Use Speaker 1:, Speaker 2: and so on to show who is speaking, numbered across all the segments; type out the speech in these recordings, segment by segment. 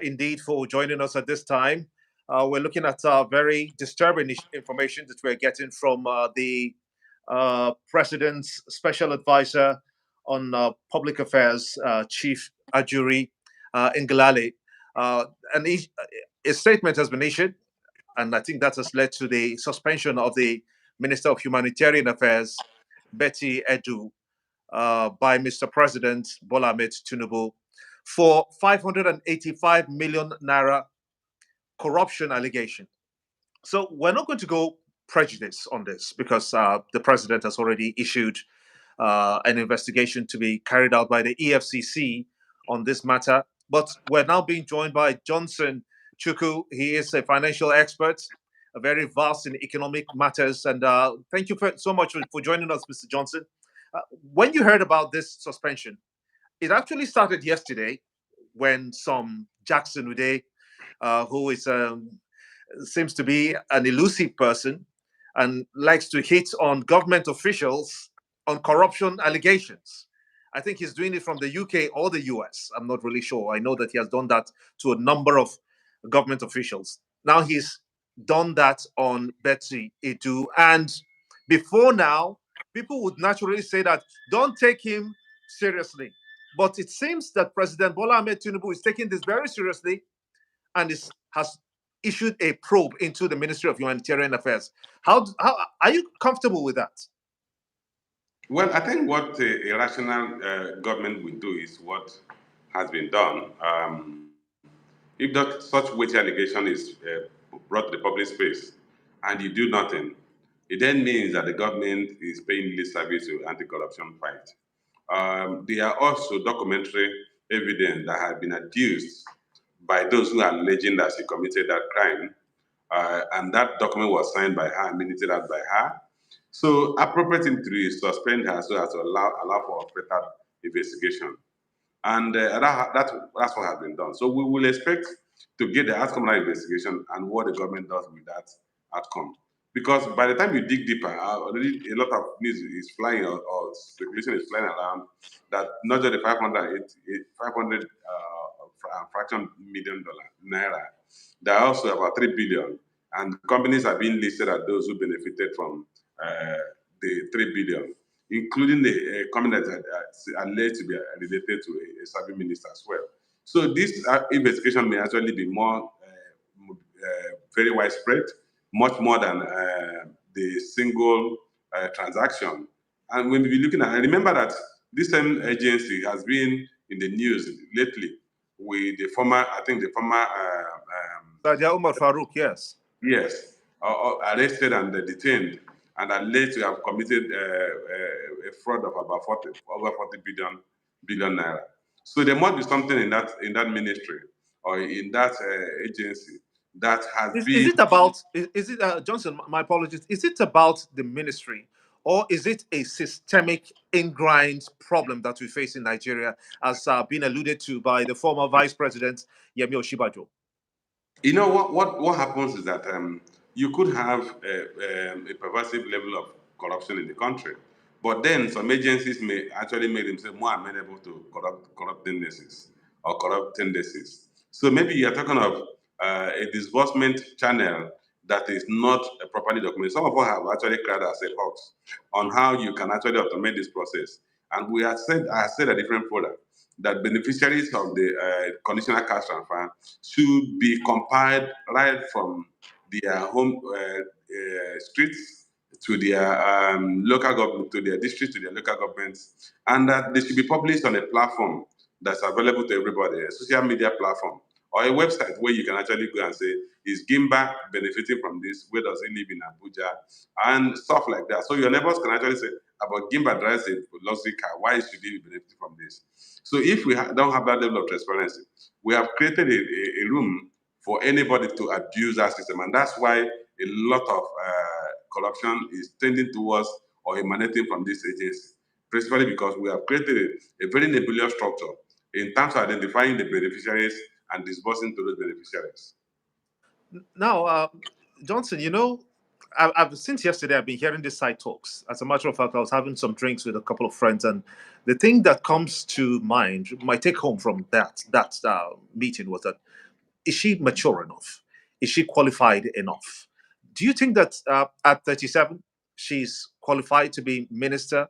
Speaker 1: indeed for joining us at this time. We're looking at very disturbing information that we're getting from the President's Special Advisor on Public Affairs, Chief Ajuri Ngalale. And a statement has been issued, and I think that has led to the suspension of the Minister of Humanitarian Affairs, Betta Edu, by Mr. President Bola Ahmed Tinubu for 585 million naira corruption allegation. So we're not going to go prejudice on this because the president has already issued an investigation to be carried out by the EFCC on this matter. But we're now being joined by Johnson Chuku. He is a financial expert, very vast in economic matters. And thank you so much for joining us, Mr. Johnson. When you heard about this suspension, it actually started yesterday when some Jackson Ude, who is seems to be an elusive person and likes to hit on government officials on corruption allegations. I think he's doing it from the UK or the US. I'm not really sure. I know that he has done that to a number of government officials. Now he's done that on Betta Edu. And before now, people would naturally say that don't take him seriously. But it seems that President Bola Ahmed Tinubu is taking this very seriously and has issued a probe into the Ministry of Humanitarian Affairs. How are you comfortable with that?
Speaker 2: Well, I think what a rational government will do is what has been done. If that such weighty allegation is brought to the public space and you do nothing, it then means that the government is paying lip service to anti-corruption fight. There are also documentary evidence that have been adduced by those who are alleging that she committed that crime, and that document was signed by her and minuted out by her. So, appropriate thing to do is suspend her so as to allow for better investigation. And that's what has been done. So we will expect to get the outcome of that investigation and what the government does with that outcome. Because by the time you dig deeper, already a lot of news is flying or speculation is flying around that not just the 500 fraction million dollar naira, there are also about 3 billion, and companies are being listed as those who benefited from uh, the 3 billion, including the company that are alleged to be related to a serving minister as well. So this investigation may actually be more very widespread, much more than the single transaction. And when we be looking at, I remember that this same agency has been in the news lately with the former, I think the former,
Speaker 1: Sadia Umar Farouk, yes.
Speaker 2: yes, arrested and detained and alleged to have committed a fraud of about over 40 billion naira. So there must be something in that ministry or in that agency that has
Speaker 1: Is
Speaker 2: been.
Speaker 1: it about, is it, Johnson, my apologies, is it about the ministry or is it a systemic ingrained problem that we face in Nigeria, as been alluded to by the former Vice President Yemi Oshibajo?
Speaker 2: You know what happens is that you could have a pervasive level of corruption in the country, but then some agencies may actually make themselves more amenable to corrupt tendencies or corrupt tendencies. So maybe you are talking of a disbursement channel that is not properly documented. Some of us have actually cried as a hawks on how you can actually automate this process, and we have said I said a different further that beneficiaries of the conditional cash transfer should be compiled right from their home streets to their local government, to their districts, to their local governments, and that they should be published on a platform that's available to everybody, a social media platform or a website where you can actually go and say, is Gimba benefiting from this? Where does he live in Abuja? And stuff like that. So your neighbors can actually say, about Gimba drives a luxury car, why should he be benefiting from this? So if we don't have that level of transparency, we have created a room for anybody to abuse that system. And that's why a lot of corruption is tending towards or emanating from this agency, principally because we have created a very nebulous structure in terms of identifying the beneficiaries and disbursing to those beneficiaries.
Speaker 1: Now, Johnson, since yesterday, I've been hearing these side talks. As a matter of fact, I was having some drinks with a couple of friends, and the thing that comes to mind, my take home from that meeting was that, is she mature enough? Is she qualified enough? Do you think that at 37, she's qualified to be minister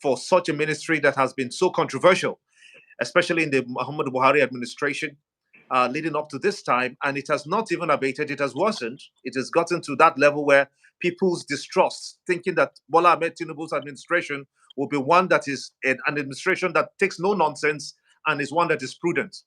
Speaker 1: for such a ministry that has been so controversial, especially in the Muhammad Buhari administration, leading up to this time? And it has not even abated, it has worsened. It has gotten to that level where people's distrust, thinking that Bola Ahmed Tinubu's administration will be one that is an administration that takes no nonsense and is one that is prudent.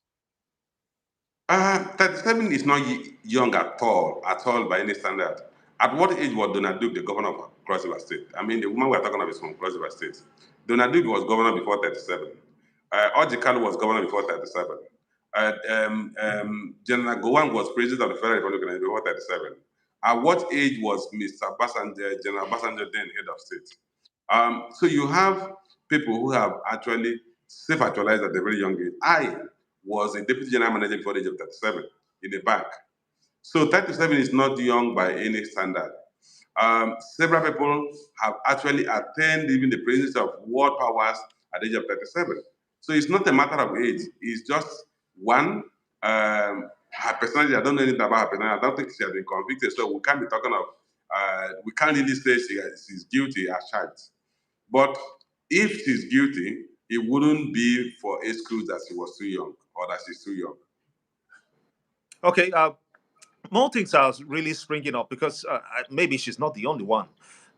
Speaker 2: 37 is not young at all by any standard. At what age was Donald Duke the governor of Cross River State? I mean, the woman we're talking about is from Cross River State. Donald Duke was governor before 37. Ojikalu was governor before 37. General Gowon was president of the Federal Republic before 37. At what age was Mr. Basanjo, General Basanjo, then head of state? So you have people who have actually self-actualized at a very young age. I was a deputy general manager before the age of 37 in a bank. So 37 is not young by any standard. Several people have actually attained even the presidency of world powers at the age of 37. So it's not a matter of age. It's just one, her personality. I don't know anything about her personality. I don't think she has been convicted. So we can't be talking of, we can't really say she's guilty as charged. But if she's guilty, it wouldn't be for excuse that she was too young or that she's too young.
Speaker 1: Okay, more things are really springing up because maybe she's not the only one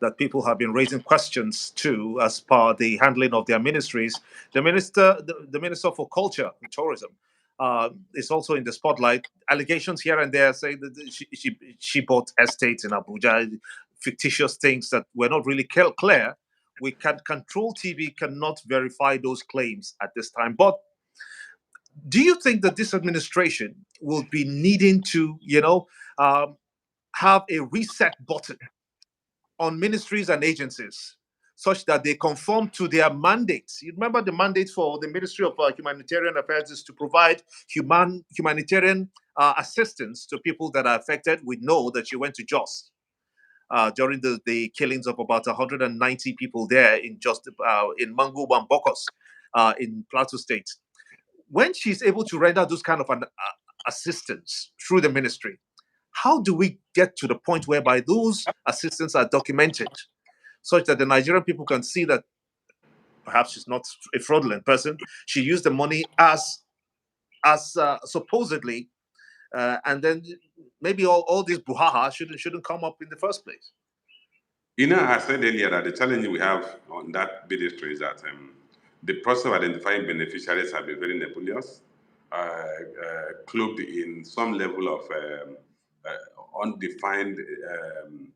Speaker 1: that people have been raising questions to as per the handling of their ministries. The minister for culture and tourism, is also in the spotlight. Allegations here and there say that she bought estates in Abuja, fictitious things that were not really clear. We can Control TV cannot verify those claims at this time, but do you think that this administration will be needing to, um, have a reset button on ministries and agencies such that they conform to their mandates? You remember the mandate for the Ministry of Humanitarian Affairs is to provide humanitarian assistance to people that are affected. We know that she went to Jos during the killings of about 190 people there in just in Mangu Bambokos in Plateau State. When she's able to render those kind of assistance through the ministry, how do we get to the point whereby those assistance are documented such that the Nigerian people can see that perhaps she's not a fraudulent person? She used the money as supposedly, and then maybe all this brouhaha shouldn't come up in the first place.
Speaker 2: I said earlier that the challenge we have on that ministry is that the process of identifying beneficiaries have been very nebulous, cloaked in some level of undefined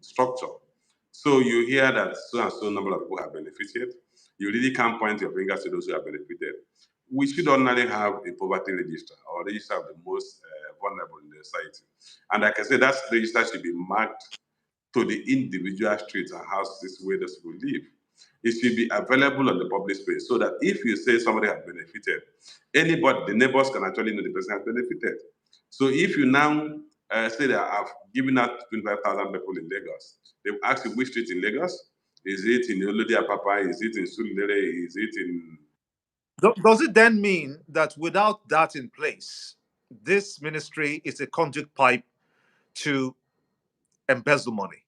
Speaker 2: structure. So you hear that so and so number of people have benefited. You really can't point your fingers to those who have benefited. We should ordinarily have a poverty register or register of the most vulnerable in the society. And like I said, that register should be marked to the individual streets and houses where those people live. It should be available on the public space so that if you say somebody has benefited, anybody, the neighbors can actually know the person has benefited. So if you now say that I've given out 25,000 people in Lagos, they will ask you which street in Lagos? Is it in Olodi Apapa? Is it in Sulere? Is it in...
Speaker 1: Does it then mean that without that in place, this ministry is a conduit pipe to embezzle money?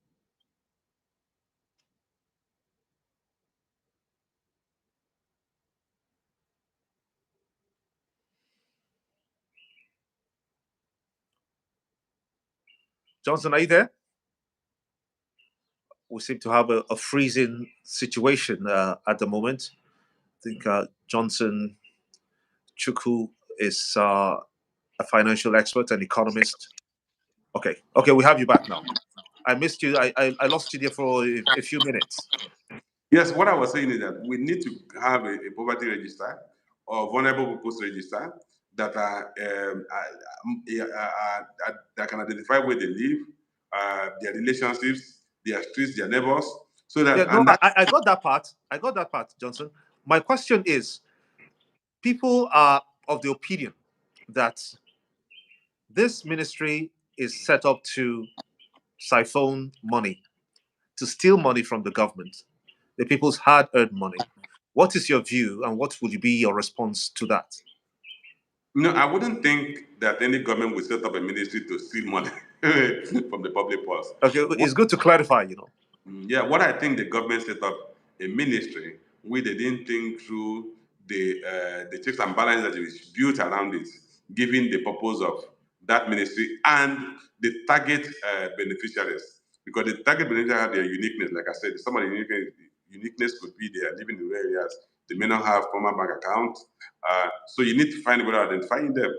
Speaker 1: Johnson, are you there? We seem to have a freezing situation at the moment. I think Johnson Chukwu is a financial expert and economist. Okay, we have you back now. I missed you. I lost you there for a few minutes.
Speaker 2: Yes, what I was saying is that we need to have a poverty register or vulnerable people's register that that can identify where they live, their relationships, their streets, their neighbors, so
Speaker 1: Yeah,
Speaker 2: that
Speaker 1: no,
Speaker 2: and that
Speaker 1: I got that part. I got that part, Johnson. My question is, people are of the opinion that this ministry is set up to siphon money to steal money from the government, the people's hard-earned money. What is your view, and what would be your response to that?
Speaker 2: No, I wouldn't think that any government would set up a ministry to steal money from the public purse.
Speaker 1: Okay, it's good to clarify.
Speaker 2: Yeah, what I think the government set up a ministry where they didn't think through the checks and balances that is built around it, given the purpose of that ministry and the target beneficiaries. Because the target beneficiaries have their uniqueness. Like I said, some of the uniqueness could be they are living in rural areas. They may not have formal bank accounts. So you need to find a way of identifying them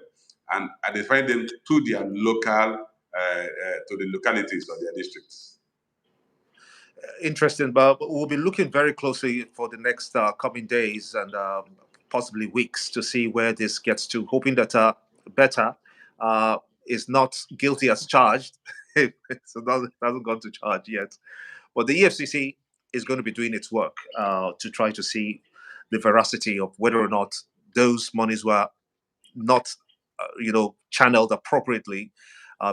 Speaker 2: and identify them to their local, to the localities of their districts.
Speaker 1: Interesting, but we'll be looking very closely for the next coming days and possibly weeks to see where this gets to, hoping that Betta is not guilty as charged. So that hasn't gone to charge yet. But the EFCC is going to be doing its work to try to see the veracity of whether or not those monies were not, channeled appropriately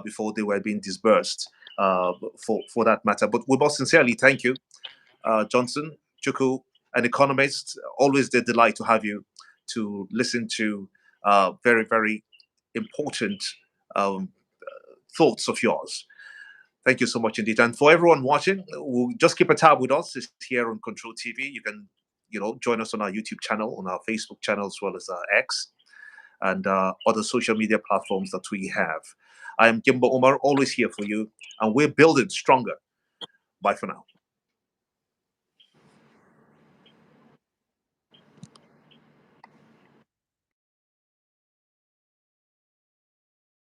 Speaker 1: before they were being disbursed. For that matter. But we must sincerely thank you, Johnson, Chuku, an economist. Always a delight to have you to listen to very, very important thoughts of yours. Thank you so much indeed. And for everyone watching, we'll just keep a tab with us. It's here on Control TV. You can, join us on our YouTube channel, on our Facebook channel, as well as X and other social media platforms that we have. I am Gimbo Omar, always here for you, and we're building stronger. Bye for now.